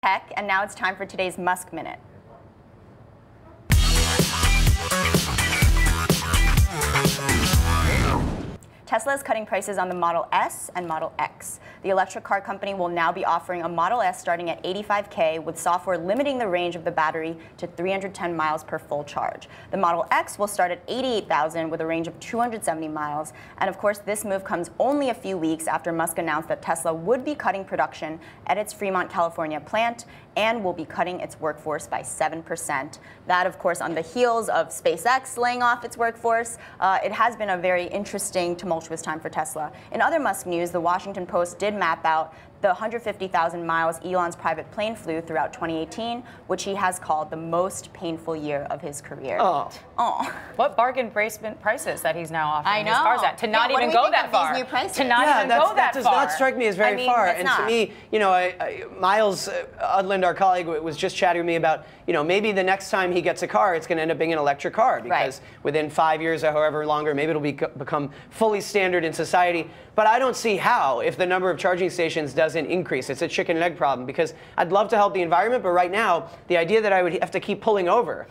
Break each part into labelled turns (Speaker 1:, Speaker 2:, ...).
Speaker 1: Tech, and now it's time for today's Musk Minute. Tesla is cutting prices on the Model S and Model X. The electric car company will now be offering a Model S starting at $85K with software limiting the range of the battery to 310 miles per full charge. The Model X will start at $88,000 with a range of 270 miles. And of course, this move comes only a few weeks after Musk announced that Tesla would be cutting production at its Fremont, California plant and will be cutting its workforce by 7%. That, of course, on the heels of SpaceX laying off its workforce. It has been a very interesting, tumultuous time for Tesla. In other Musk news, the Washington Post did map out the 150,000 miles Elon's private plane flew throughout 2018, which he has called the most painful year of his career.
Speaker 2: Oh.
Speaker 3: What bargain basement prices that he's now offering
Speaker 1: I know.
Speaker 3: his cars at to not even go that far. To not even go that far.
Speaker 2: That does not strike me as very far. And
Speaker 1: not.
Speaker 2: To me, you know, Miles Udland, our colleague, was just chatting with me about, you know, maybe the next time he gets a car, it's going to end up being an electric car because within 5 years or however longer, maybe it'll become fully standard in society. But I don't see how if the number of charging stations doesn't increase. It's a chicken and egg problem because I'd love to help the environment, but right now the idea that I would have to keep pulling over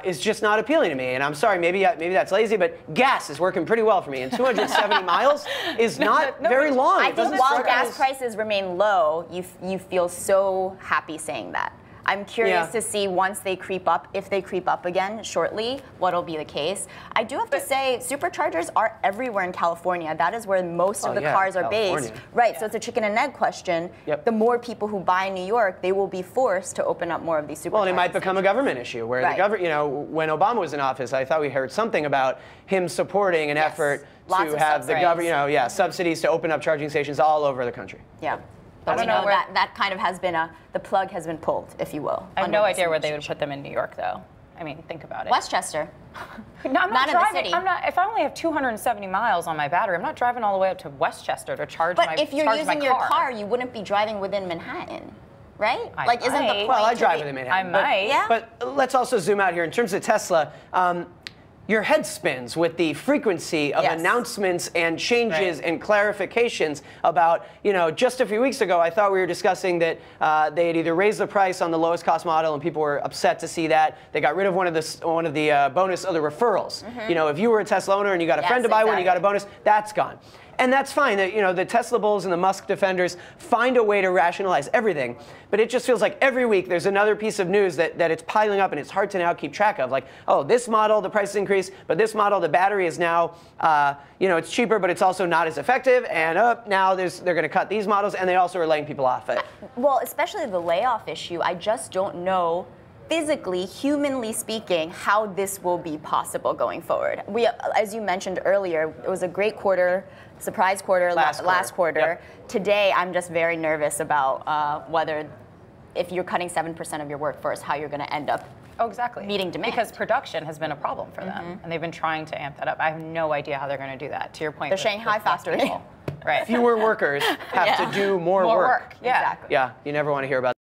Speaker 2: is just not appealing to me. And I'm sorry, maybe that's lazy, but gas is working pretty well for me. And 270 miles is not very long.
Speaker 1: I think while gas prices remain low, you feel so happy saying that. I'm curious to see once they creep up, if they creep up again shortly, what'll be the case. I do have to say, superchargers are everywhere in California. That is where most of the cars are based. Right, so it's a chicken and egg question. The more people who buy in New York, they will be forced to open up more of these superchargers. Well,
Speaker 2: and it might become a government issue where the government, you know, when Obama was in office, I thought we heard something about him supporting an effort to have the government, subsidies to open up charging stations all over the country.
Speaker 1: But we know that kind of has been the plug has been pulled, if you will.
Speaker 3: I have no idea where they would put them in New York, though. I mean, think about it.
Speaker 1: Westchester.
Speaker 3: No, I'm not driving.
Speaker 1: In the city.
Speaker 3: If I only have 270 miles on my battery, I'm not driving all the way up to Westchester to charge my car.
Speaker 1: But if you're using your car, you wouldn't be driving within Manhattan, right?
Speaker 3: Isn't the point?
Speaker 2: Well, I drive within Manhattan.
Speaker 3: I might.
Speaker 2: But let's also zoom out here in terms of Tesla. Your head spins with the frequency of announcements and changes and clarifications about, you know, just a few weeks ago, I thought we were discussing that they had either raised the price on the lowest cost model and people were upset to see that. They got rid of one of the bonus of the referrals. You know, if you were a Tesla owner and you got a friend to buy one, you got a bonus, that's gone. And that's fine. You know, the Tesla bulls and the Musk defenders find a way to rationalize everything. But it just feels like every week there's another piece of news that it's piling up and it's hard to now keep track of. Like, oh, this model, the price increased, but this model, the battery is now, you know, it's cheaper, but it's also not as effective. And now they're going to cut these models, and they also are laying people off it.
Speaker 1: Well, especially the layoff issue, I just don't know physically, humanly speaking, how this will be possible going forward. We, as you mentioned earlier, it was a great quarter, surprise quarter, last quarter. Today, I'm just very nervous about whether, if you're cutting 7% of your workforce, how you're going to end up meeting demand.
Speaker 3: Because production has been a problem for them, and they've been trying to amp that up. I have no idea how they're going to do that, to your point.
Speaker 1: The Shanghai factory.
Speaker 3: Right.
Speaker 2: Fewer workers have to do more work.
Speaker 3: Yeah.
Speaker 2: Yeah, you never want to hear about